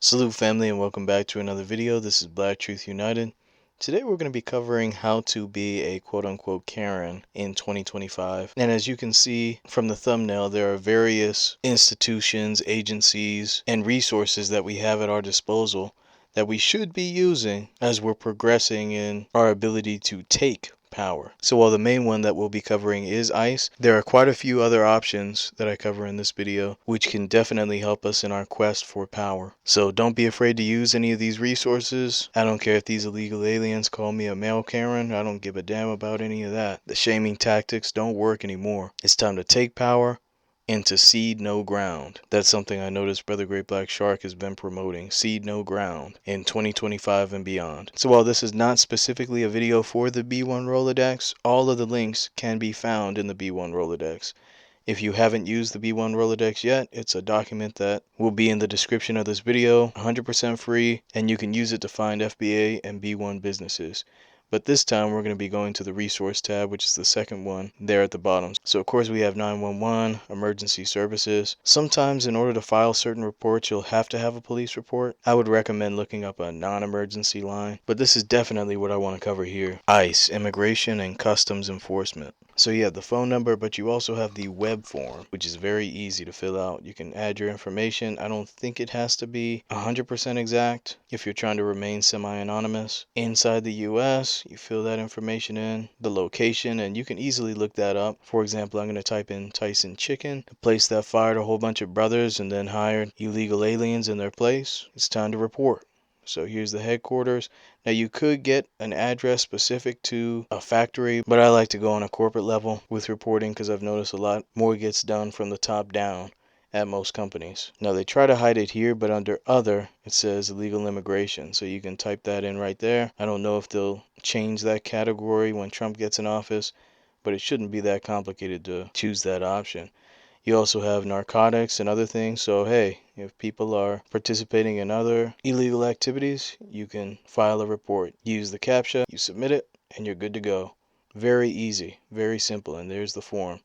Salute family and welcome back to another video. This is Black Truth United. Today we're going to be covering how to be a quote-unquote Karen in 2025. And as you can see from the thumbnail, there are various institutions, agencies, and resources that we have at our disposal that we should be using as we're progressing in our ability to take power. So while the main one that we'll be covering is ICE, there are quite a few other options that I cover in this video which can definitely help us in our quest for power. So don't be afraid to use any of these resources. I don't care if these illegal aliens call me a malekaren. I don't give a damn about any of that. The shaming tactics don't work anymore. It's time to take power and to cede no ground. That's something I noticed Brother Great Black Shark has been promoting. Cede no ground in 2025 and beyond. So while this is not specifically a video for the B1 Rolodex, all of the links can be found in the B1 Rolodex. If you haven't used the B1 Rolodex yet, it's a document that will be in the description of this video, 100% free, and you can use it to find FBA and B1 businesses. But this time we're going to be going to the resource tab, which is the second one there at the bottom. So of course we have 911, emergency services. Sometimes in order to file certain reports, you'll have to have a police report. I would recommend looking up a non-emergency line, but this is definitely what I want to cover here. ICE, Immigration and Customs Enforcement. So you have the phone number, but you also have the web form, which is very easy to fill out. You can add your information. I don't think it has to be 100% exact if you're trying to remain semi-anonymous. Inside the US, you fill that information in, the location, and you can easily look that up. For example, I'm going to type in Tyson Chicken, a place that fired a whole bunch of brothers and then hired illegal aliens in their place. It's time to report. So here's the headquarters. Now you could get an address specific to a factory, but I like to go on a corporate level with reporting because I've noticed a lot more gets done from the top down at most companies. Now they try to hide it here, but under other it says illegal immigration, so you can type that in right there. I don't know if they'll change that category when Trump gets in office, but it shouldn't be that complicated to choose that option. You also have narcotics and other things. So hey, if people are participating in other illegal activities, you can file a report. Use the CAPTCHA, you submit it, and you're good to go. Very easy, very simple, and there's the form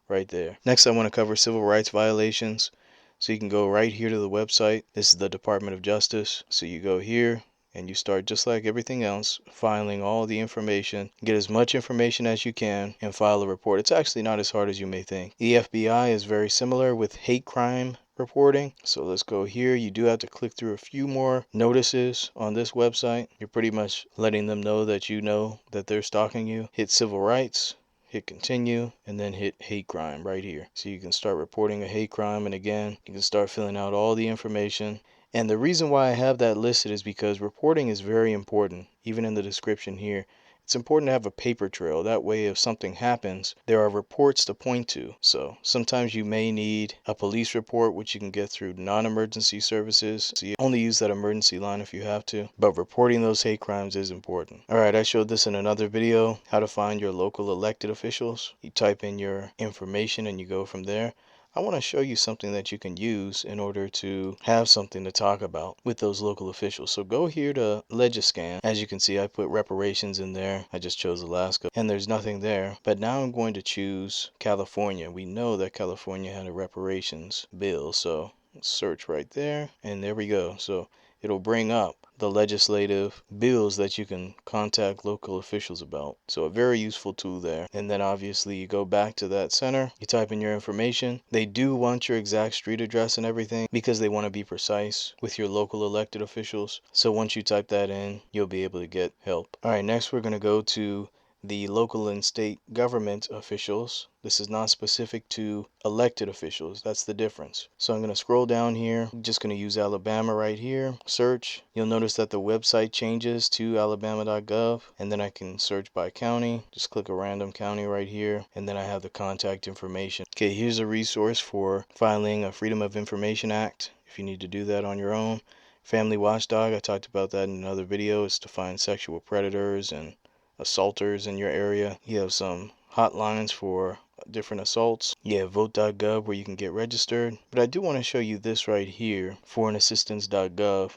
right there. Next, I want to cover civil rights violations. So you can go right here to the website. This is the Department of Justice. So you go here and you start just like everything else, filing all the information. Get as much information as you can and file a report. It's actually not as hard as you may think. The FBI is very similar with hate crime reporting. So let's go here. You do have to click through a few more notices on this website. You're pretty much letting them know that they're stalking you. Hit civil rights. Hit continue, and then hit hate crime right here. So you can start reporting a hate crime, and again, you can start filling out all the information. And the reason why I have that listed is because reporting is very important, even in the description here. It's important to have a paper trail. That way, if something happens, there are reports to point to. So sometimes you may need a police report, which you can get through non-emergency services. So you only use that emergency line if you have to. But reporting those hate crimes is important. All right, I showed this in another video, how to find your local elected officials. You type in your information and you go from there. I want to show you something that you can use in order to have something to talk about with those local officials. So go here to Legiscan. As you can see, I put reparations in there. I just chose Alaska and there's nothing there. But now I'm going to choose California. We know that California had a reparations bill. So let's search right there and there we go. So it'll bring up the legislative bills that you can contact local officials about. So a very useful tool there. And then obviously you go back to that center, you type in your information. They do want your exact street address and everything because they want to be precise with your local elected officials. So once you type that in, you'll be able to get help. All right, next we're going to go to the local and state government officials. This is not specific to elected officials. That's the difference. So I'm going to scroll down here. I'm just going to use Alabama right here. Search. You'll notice that the website changes to alabama.gov, and then I can search by county. Just click a random county right here, and then I have the contact information. Okay, here's a resource for filing a Freedom of Information Act if you need to do that on your own. Family Watchdog, I talked about that in another video. It's to find sexual predators and assaulters in your area. You have some hotlines for different assaults. You have vote.gov where you can get registered. But I do want to show you this right here, foreignassistance.gov.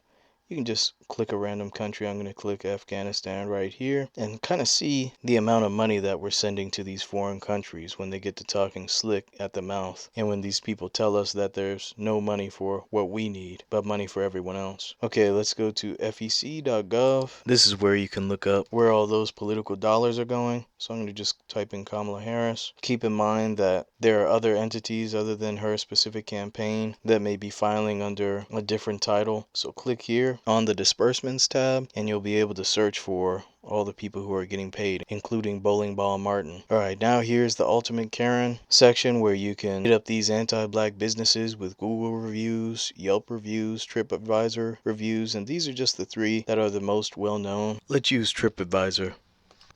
you can just click a random country. I'm going to click Afghanistan right here and kind of see the amount of money that we're sending to these foreign countries when they get to talking slick at the mouth, and when these people tell us that there's no money for what we need, but money for everyone else. Okay, let's go to fec.gov. This is where you can look up where all those political dollars are going. So I'm going to just type in Kamala Harris. Keep in mind that there are other entities other than her specific campaign that may be filing under a different title. So click here on the disbursements tab and you'll be able to search for all the people who are getting paid, including Bowling Ball Martin. Alright, now here's the Ultimate Karen section where you can hit up these anti-black businesses with Google reviews, Yelp reviews, TripAdvisor reviews, and these are just the 3 that are the most well known. Let's use TripAdvisor.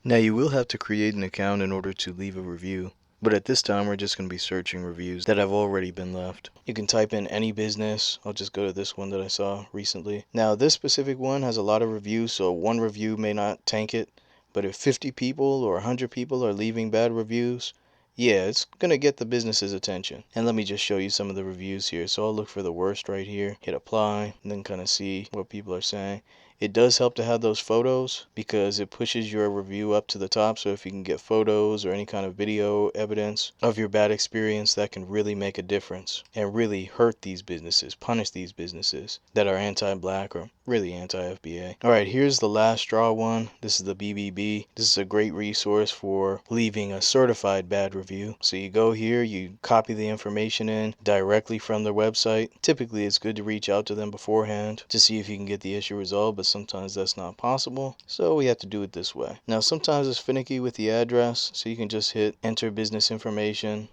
Now you will have to create an account in order to leave a review, but at this time we're just going to be searching reviews that have already been left. You can type in any business. I'll just go to this one that I saw recently. Now this specific one has a lot of reviews, so one review may not tank it, but if 50 people or 100 people are leaving bad reviews, yeah, it's going to get the business's attention. And let me just show you some of the reviews here. So I'll look for the worst right here, hit apply, and then kind of see what people are saying. It does help to have those photos because it pushes your review up to the top. So if you can get photos or any kind of video evidence of your bad experience, that can really make a difference and really hurt these businesses, punish these businesses that are anti-black or really anti-FBA. All right, here's the last straw one. This is the BBB. This is a great resource for leaving a certified bad review. So you go here, you copy the information in directly from their website. Typically, it's good to reach out to them beforehand to see if you can get the issue resolved, but sometimes that's not possible. So we have to do it this way. Now, sometimes it's finicky with the address, so you can just hit enter business information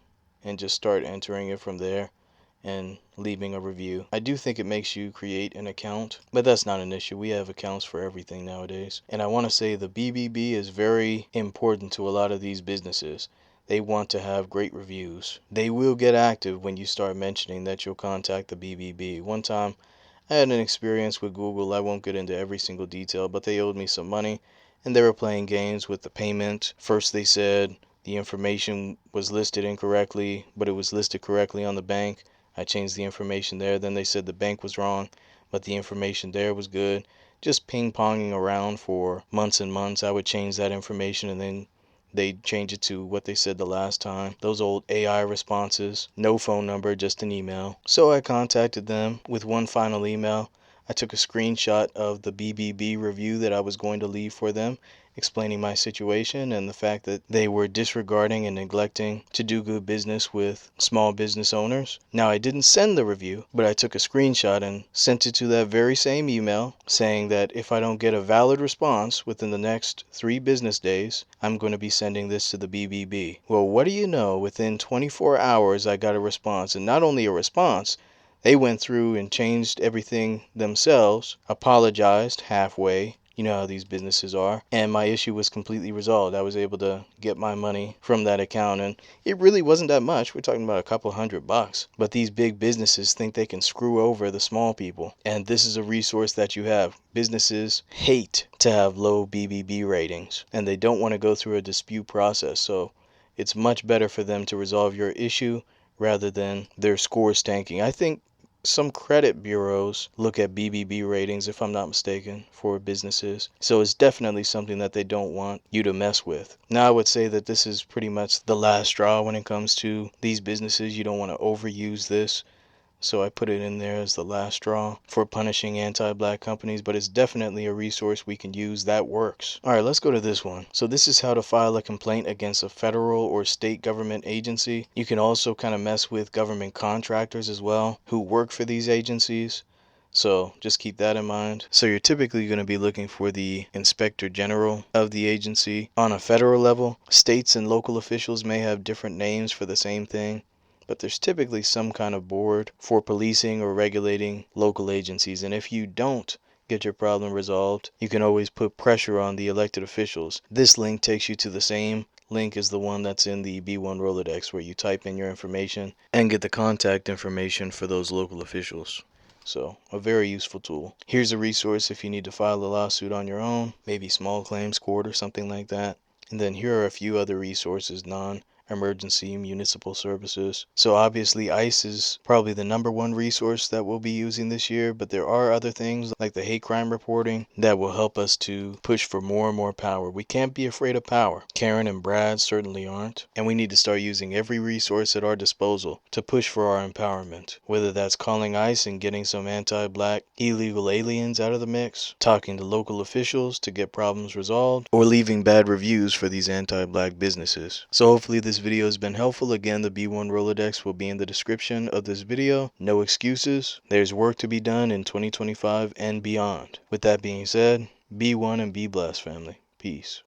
and just start entering it from there and leaving a review. I do think it makes you create an account, but that's not an issue. We have accounts for everything nowadays. And I want to say the BBB is very important to a lot of these businesses. They want to have great reviews. They will get active when you start mentioning that you'll contact the BBB. One time I had an experience with Google. I won't get into every single detail, but they owed me some money and they were playing games with the payment. First they said the information was listed incorrectly, but it was listed correctly on the bank. I changed the information there. Then they said the bank was wrong, but the information there was good. Just ping-ponging around for months and months. I would change that information and then they'd change it to what they said the last time. Those old AI responses. No phone number, just an email. So I contacted them with one final email. I took a screenshot of the BBB review that I was going to leave for them, explaining my situation and the fact that they were disregarding and neglecting to do good business with small business owners. Now, I didn't send the review, but I took a screenshot and sent it to that very same email saying that if I don't get a valid response within the next 3 business days, I'm going to be sending this to the BBB. Well, what do you know? Within 24 hours, I got a response, and not only a response, they went through and changed everything themselves, apologized halfway. You know how these businesses are. And my issue was completely resolved. I was able to get my money from that account. And it really wasn't that much. We're talking about a couple $100. But these big businesses think they can screw over the small people. And this is a resource that you have. Businesses hate to have low BBB ratings. And they don't want to go through a dispute process. So it's much better for them to resolve your issue rather than their scores tanking. I think some credit bureaus look at BBB ratings, if I'm not mistaken, for businesses. So it's definitely something that they don't want you to mess with. Now, I would say that this is pretty much the last straw when it comes to these businesses. You don't want to overuse this. So I put it in there as the last straw for punishing anti-black companies, but it's definitely a resource we can use that works. All right, let's go to this one. So this is how to file a complaint against a federal or state government agency. You can also kind of mess with government contractors as well who work for these agencies. So just keep that in mind. So you're typically going to be looking for the inspector general of the agency. On a federal level, states and local officials may have different names for the same thing, but there's typically some kind of board for policing or regulating local agencies. And if you don't get your problem resolved, you can always put pressure on the elected officials. This link takes you to the same link as the one that's in the B1 Rolodex, where you type in your information and get the contact information for those local officials. So a very useful tool. Here's a resource if you need to file a lawsuit on your own, maybe small claims court or something like that. And then here are a few other resources, emergency municipal services. So obviously ICE is probably the #1 resource that we'll be using this year, but there are other things like the hate crime reporting that will help us to push for more and more power. We can't be afraid of power. Karen and Brad certainly aren't, and we need to start using every resource at our disposal to push for our empowerment, whether that's calling ICE and getting some anti-black illegal aliens out of the mix, talking to local officials to get problems resolved, or leaving bad reviews for these anti-black businesses. So hopefully this video has been helpful. Again, the B1 Rolodex will be in the description of this video. No excuses. There's work to be done in 2025 and beyond. With that being said, be one and be blessed, family. Peace.